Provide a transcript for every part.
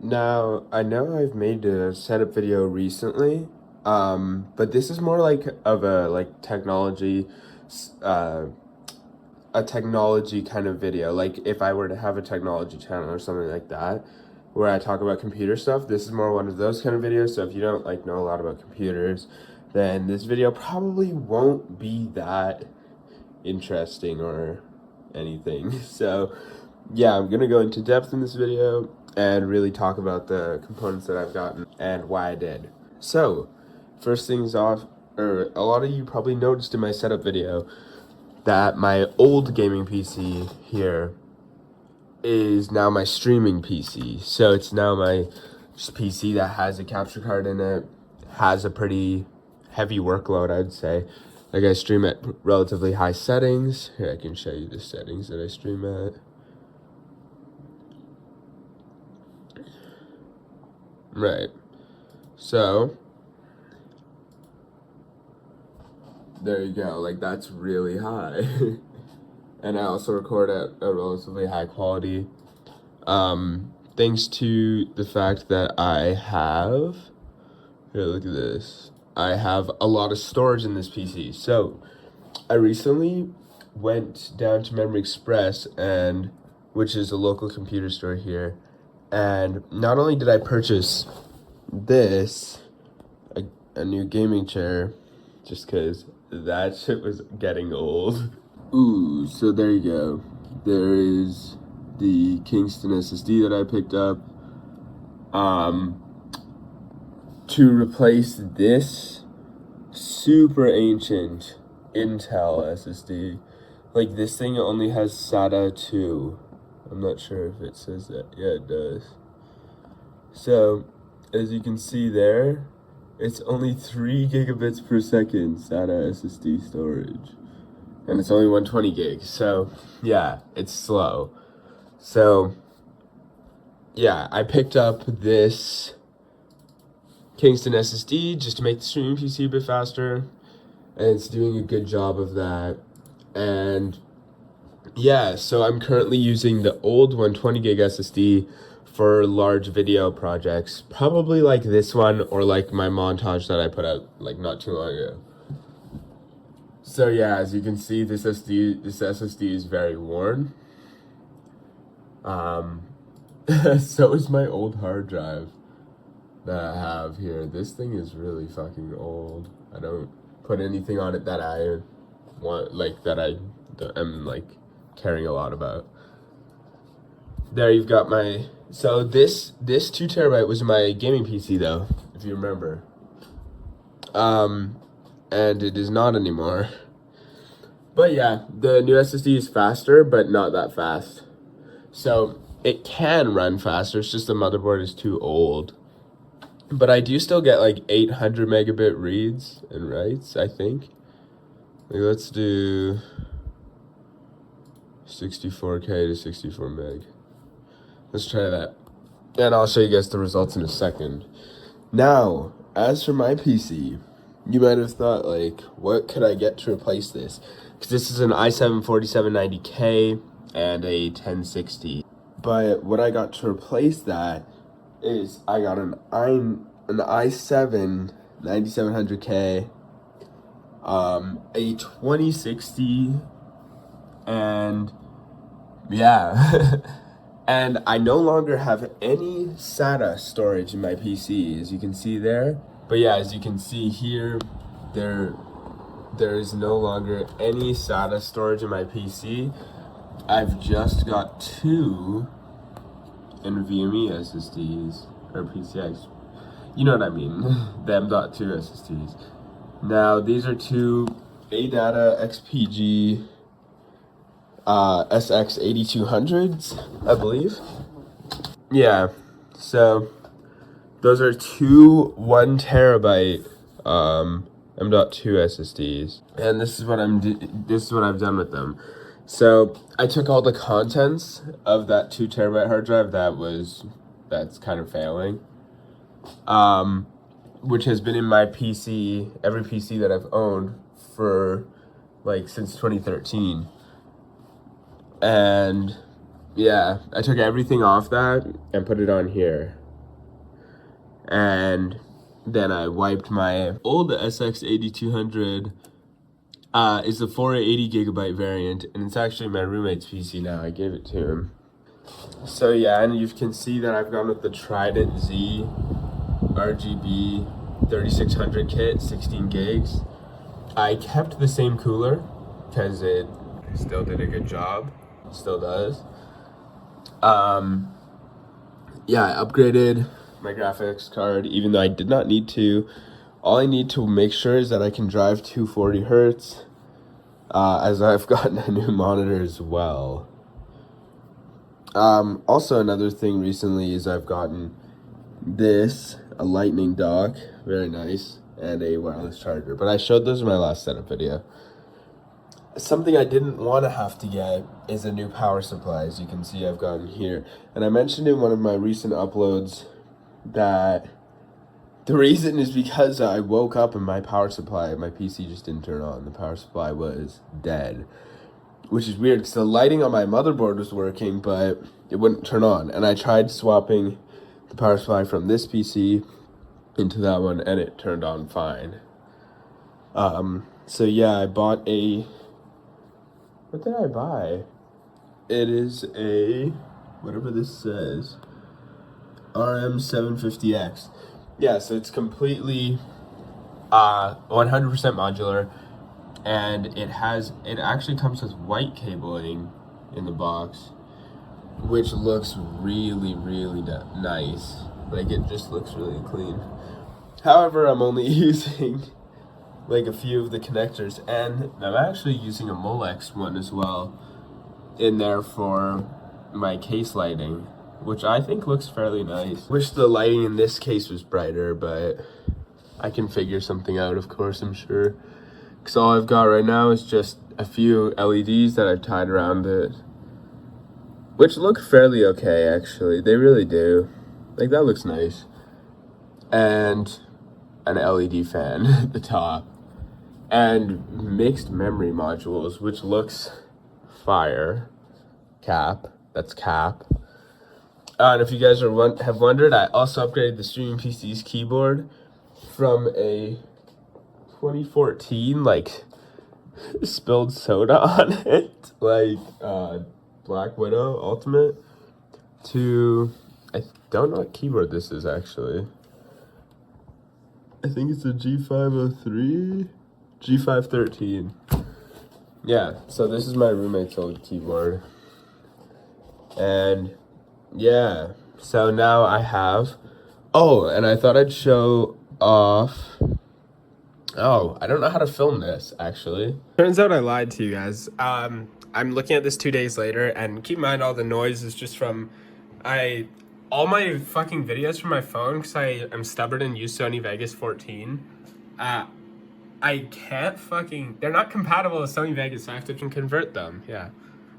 Now, I know I've made a setup video recently, but this is more like of a technology, uh, a technology kind of video. Like if I were to have a technology channel or something like that, where I talk about computer stuff, this is more one of those kind of videos. So if you don't know a lot about computers, then this video probably won't be that interesting or anything. So yeah, I'm gonna go into depth in this video and really talk about the components that I've gotten and why I did. So, first things off, or a lot of you probably noticed in my setup video that my old gaming PC here is now my streaming PC. So it's now my PC that has a capture card in it, has a pretty heavy workload, I'd say. Like I stream at relatively high settings. Here, I can show you the settings that I stream at. Right. So, there you go. Like, that's really high. And I also record at a relatively high quality. Thanks to the fact that I have... Here, look at this. I have a lot of storage in this PC. So, I recently went down to Memory Express, which is a local computer store here, and not only did I purchase this, a new gaming chair, just because that shit was getting old. Ooh, so there you go. There is the Kingston SSD that I picked up. To replace this super ancient Intel SSD. Like, this thing only has SATA 2. I'm not sure if it says that. Yeah, it does. So, as you can see there, it's only 3 gigabits per second SATA SSD storage. And it's only 120 gigs. So, yeah, it's slow. So, yeah, I picked up this Kingston SSD just to make the streaming PC a bit faster. And it's doing a good job of that. And yeah, so I'm currently using the old 120 gig SSD for large video projects, probably like this one or like my montage that I put out like not too long ago. So yeah, as you can see, this SSD is very worn. So is my old hard drive that I have here. This thing is really fucking old. I don't put anything on it that I want, like that I am like caring a lot about. There you've got my, so this 2 terabyte was my gaming PC though, if you remember. And it is not anymore. But yeah, the new SSD is faster, but not that fast. So it can run faster, it's just the motherboard is too old. But I do still get like 800 megabit reads and writes, I think. Like, let's do 64K to 64 meg. Let's try that. And I'll show you guys the results in a second. Now, as for my PC, you might have thought, like, what could I get to replace this? Because this is an i7 4790K and a 1060. But what I got to replace that is I got an i7 9700K, a 2060, and yeah. And I no longer have any SATA storage in my PC, as you can see there. But yeah, as you can see here, there is no longer any SATA storage in my PC. I've just got 2 NVMe SSDs, or PCIs. You know what I mean, the M.2 SSDs. Now, these are 2 ADATA XPG SX8200s, I believe. Yeah, so those are 2 1 terabyte M.2 SSDs, and this is what I've done with them. So I took all the contents of that 2 terabyte hard drive that's kind of failing, which has been in my PC, every PC that I've owned for like since 2013. And yeah, I took everything off that and put it on here. And then I wiped my old SX8200. Is the 480 gigabyte variant, and it's actually my roommate's PC now. I gave it to him. So yeah, and you can see that I've gone with the Trident Z RGB 3600 kit, 16 gigs. I kept the same cooler because it still did a good job. Still does. Yeah, I upgraded my graphics card, even though I did not need to. All I need to make sure is that I can drive 240 hertz, as I've gotten a new monitor as well. Also another thing recently is I've gotten this, a lightning dock, very nice, and a wireless charger. But I showed those in my last setup video. Something I didn't want to have to get is a new power supply, as you can see I've gotten here. And I mentioned in one of my recent uploads that the reason is because I woke up and my power supply, my PC just didn't turn on. The power supply was dead, which is weird because the lighting on my motherboard was working, but it wouldn't turn on. And I tried swapping the power supply from this PC into that one, and it turned on fine. So yeah, I bought a... What did I buy? It is a... whatever this says. RM750X. Yeah, so it's completely 100% modular, and it actually comes with white cabling in the box, which looks really, really nice. Like, it just looks really clean. However, I'm only using like a few of the connectors, and I'm actually using a Molex one as well in there for my case lighting, which I think looks fairly nice. Wish the lighting in this case was brighter, but I can figure something out, of course, I'm sure. Because all I've got right now is just a few LEDs that I've tied around it, which look fairly okay, actually. They really do. Like, that looks nice. And an LED fan at the top. And mixed memory modules, which looks fire. Cap. That's cap. And if you guys have wondered, I also upgraded the streaming PC's keyboard from a 2014, like, spilled soda on it, like, Black Widow Ultimate, to, I don't know what keyboard this is, actually. I think it's a G503, G513. Yeah, so this is my roommate's old keyboard. And yeah, so now I have, oh, and I thought I'd show off, oh, I don't know how to film this, actually. Turns out I lied to you guys. I'm looking at this 2 days later, and keep in mind all the noise is just from, all my fucking videos from my phone, because I am stubborn and use Sony Vegas 14, I can't fucking, they're not compatible with Sony Vegas, so I have to convert them, yeah,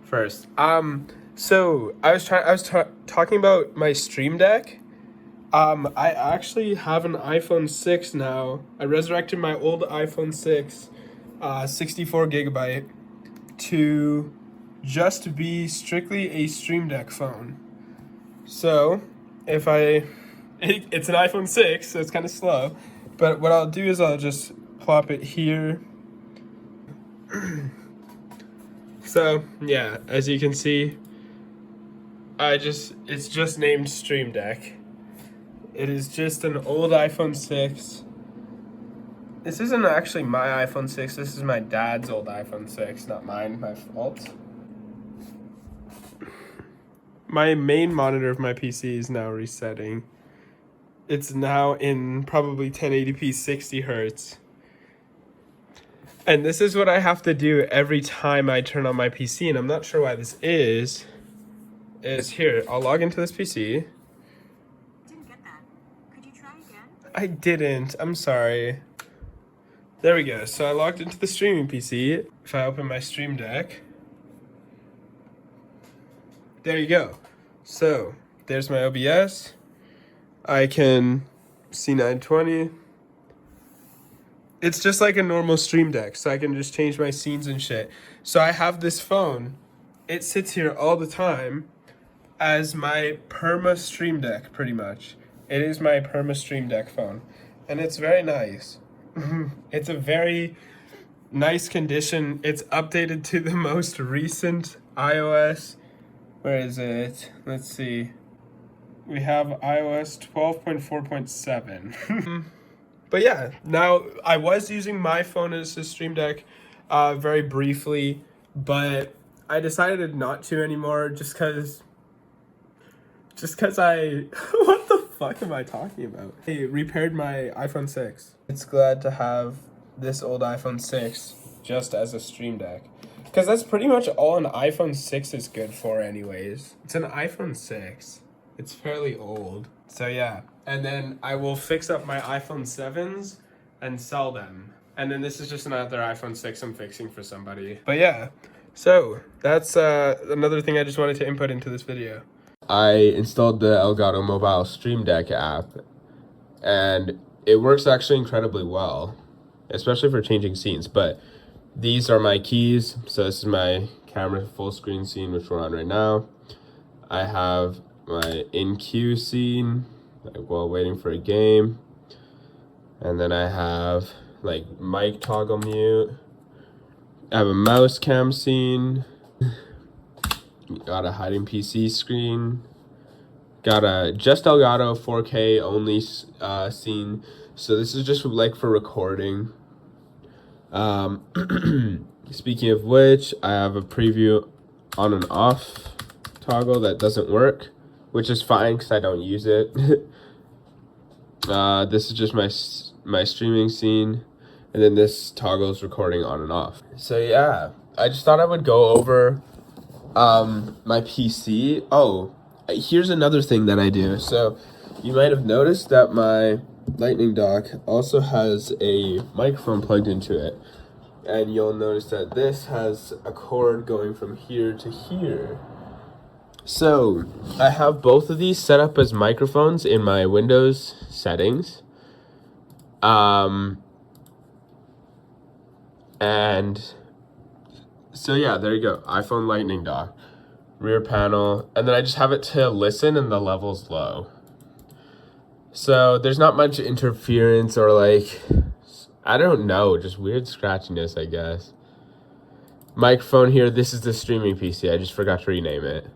first. So I was talking about my Stream Deck. I actually have an iPhone 6 now. I resurrected my old iPhone 6, 64 gigabyte, to just be strictly a Stream Deck phone. So if it's an iPhone 6, so it's kind of slow, but what I'll do is I'll just plop it here. So yeah, as you can see, it's just named Stream Deck. It is just an old iPhone 6. This isn't actually my iPhone 6, this is my dad's old iPhone 6, not mine, my fault. My main monitor of my PC is now resetting. It's now in probably 1080p 60 hertz. And this is what I have to do every time I turn on my PC, and I'm not sure why this is here, I'll log into this PC. Didn't get that. Could you try again? I didn't, I'm sorry. There we go, so I logged into the streaming PC. If I open my Stream Deck, there you go. So, there's my OBS. I can see 920. It's just like a normal Stream Deck, so I can just change my scenes and shit. So I have this phone. It sits here all the time as my perma Stream Deck, pretty much. It is my Perma Stream Deck phone, and it's very nice. It's a very nice condition. It's updated to the most recent iOS. Where is it? Let's see. We have iOS 12.4.7. But yeah, now I was using my phone as a Stream Deck very briefly, but I decided not to anymore just because I what the fuck am I talking about? I repaired my iPhone 6. It's glad to have this old iPhone 6 just as a Stream Deck. Because that's pretty much all an iPhone 6 is good for anyways. It's an iPhone 6. It's fairly old. So yeah. And then I will fix up my iPhone 7s and sell them. And then this is just another iPhone 6 I'm fixing for somebody. But yeah. So that's another thing I just wanted to input into this video. I installed the Elgato Mobile Stream Deck app, and it works actually incredibly well, especially for changing scenes. But these are my keys. So this is my camera full screen scene, which we're on right now. I have my in queue scene, like while waiting for a game. And then I have like mic toggle mute. I have a mouse cam scene. Got a hiding PC screen. Got a just Elgato 4K only scene. So this is just like for recording. Speaking of which, I have a preview on and off toggle that doesn't work, which is fine because I don't use it. This is just my streaming scene, and then this toggle is recording on and off. So yeah, I just thought I would go over my PC. Oh, here's another thing that I do. So you might have noticed that my Lightning dock also has a microphone plugged into it, and you'll notice that this has a cord going from here to here. So I have both of these set up as microphones in my Windows settings. And so yeah, there you go. iPhone Lightning dock, rear panel, and then I just have it to listen and the level's low. So there's not much interference or like, I don't know, just weird scratchiness, I guess. Microphone here, this is the streaming PC. I just forgot to rename it.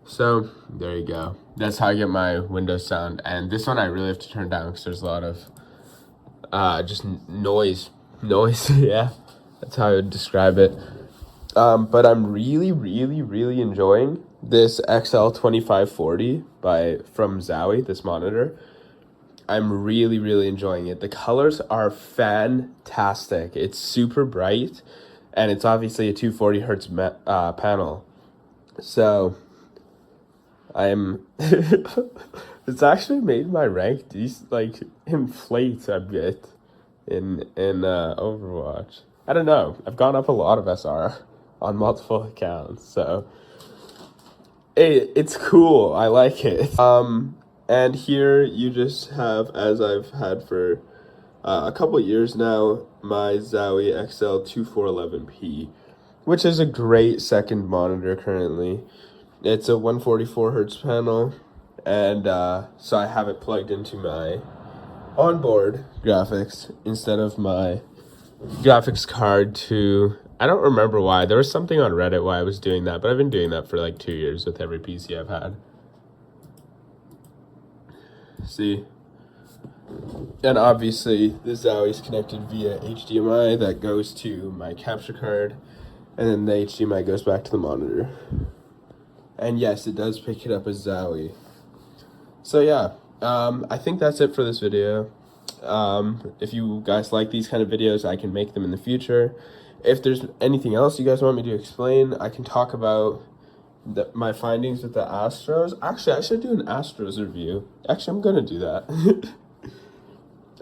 So there you go. That's how I get my Windows sound. And this one I really have to turn down because there's a lot of just noise. Yeah, that's how I would describe it. But I'm really enjoying this XL2540 from Zowie, this monitor. I'm really enjoying it. The colors are fantastic. It's super bright, and it's obviously a 240 hertz panel. So I'm it's actually made my rank inflate a bit in Overwatch. I don't know. I've gone up a lot of SR on multiple accounts, so it's cool. I like it. And here you just have, as I've had for a couple years now, my Zowie XL2411P, which is a great second monitor currently. It's a 144 hertz panel, and so I have it plugged into my onboard graphics instead of my graphics card to, I don't remember why. There was something on Reddit why I was doing that, but I've been doing that for like 2 years with every PC I've had. See? And obviously the Zowie is connected via HDMI that goes to my capture card, and then the HDMI goes back to the monitor. And yes, it does pick it up as Zowie. So yeah, I think that's it for this video. If you guys like these kind of videos, I can make them in the future. If there's anything else you guys want me to explain, I can talk about my findings with the Astros. Actually, I should do an Astros review. Actually, I'm gonna do that.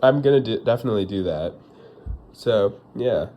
I'm gonna definitely do that. So yeah.